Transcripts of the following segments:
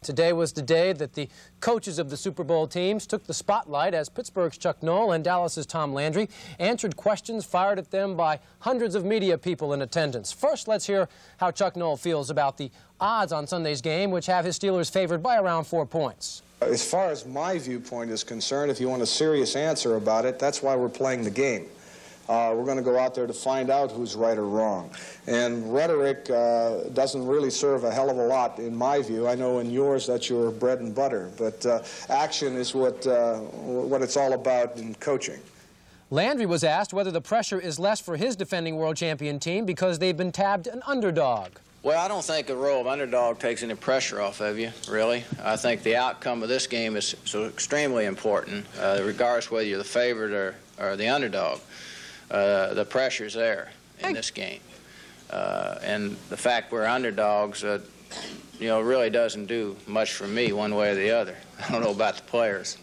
Today was the day that the coaches of the Super Bowl teams took the spotlight as Pittsburgh's Chuck Noll and Dallas's Tom Landry answered questions fired at them by hundreds of media people in attendance. First, let's hear how Chuck Noll feels about the odds on Sunday's game, which have his Steelers favored by around 4 points. As far as my viewpoint is concerned, if you want a serious answer about it, that's why we're playing the game. We're going to go out there to find out who's right or wrong. And rhetoric doesn't really serve a hell of a lot, in my view. I know in yours that's your bread and butter. But action is what it's all about in coaching. Landry was asked whether the pressure is less for his defending world champion team because they've been tabbed an underdog. Well, I don't think the role of underdog takes any pressure off of you, really. I think the outcome of this game is so extremely important, regardless whether you're the favorite or the underdog. The pressure's there in this game. And the fact we're underdogs, really doesn't do much for me one way or the other. I don't know about the players.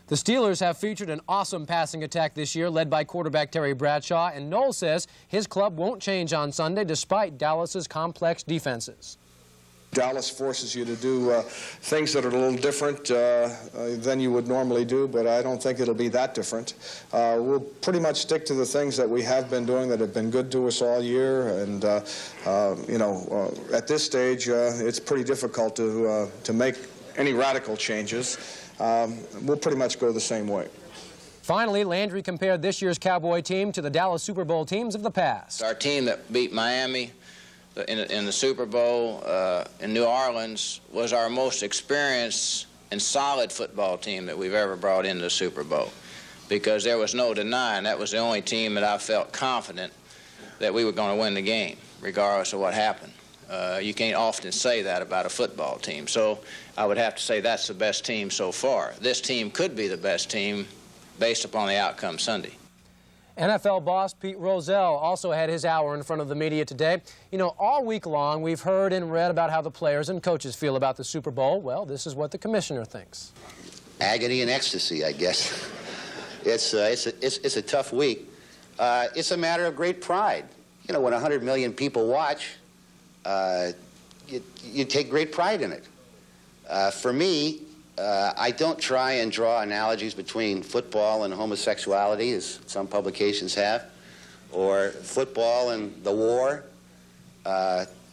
The Steelers have featured an awesome passing attack this year, led by quarterback Terry Bradshaw, and Noll says his club won't change on Sunday despite Dallas's complex defenses. Dallas forces you to do things that are a little different than you would normally do, but I don't think it'll be that different. We'll pretty much stick to the things that we have been doing that have been good to us all year, and at this stage it's pretty difficult to make any radical changes. We'll pretty much go the same way. Finally, Landry compared this year's Cowboy team to the Dallas Super Bowl teams of the past. Our team that beat Miami in the Super Bowl in New Orleans was our most experienced and solid football team that we've ever brought into the Super Bowl, because there was no denying that was the only team that I felt confident that we were going to win the game, regardless of what happened. You can't often say that about a football team, so I would have to say that's the best team so far. This team could be the best team based upon the outcome Sunday. NFL boss Pete Rozelle also had his hour in front of the media today. You know, all week long we've heard and read about how the players and coaches feel about the Super Bowl. Well, this is what the commissioner thinks. Agony and ecstasy, I guess. It's a tough week. It's a matter of great pride. You know, when 100 million people watch, you take great pride in it. For me, I don't try and draw analogies between football and homosexuality, as some publications have, or football and the war.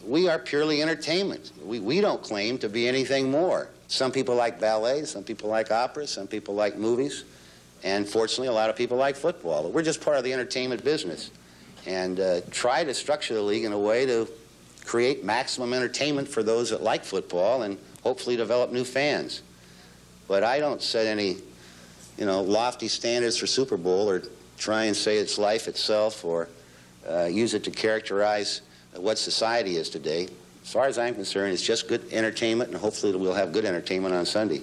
We are purely entertainment. We don't claim to be anything more. Some people like ballet, some people like opera, some people like movies, and fortunately a lot of people like football. But we're just part of the entertainment business, and try to structure the league in a way to create maximum entertainment for those that like football and hopefully develop new fans. But I don't set any, lofty standards for Super Bowl or try and say it's life itself or use it to characterize what society is today. As far as I'm concerned, it's just good entertainment, and hopefully we'll have good entertainment on Sunday.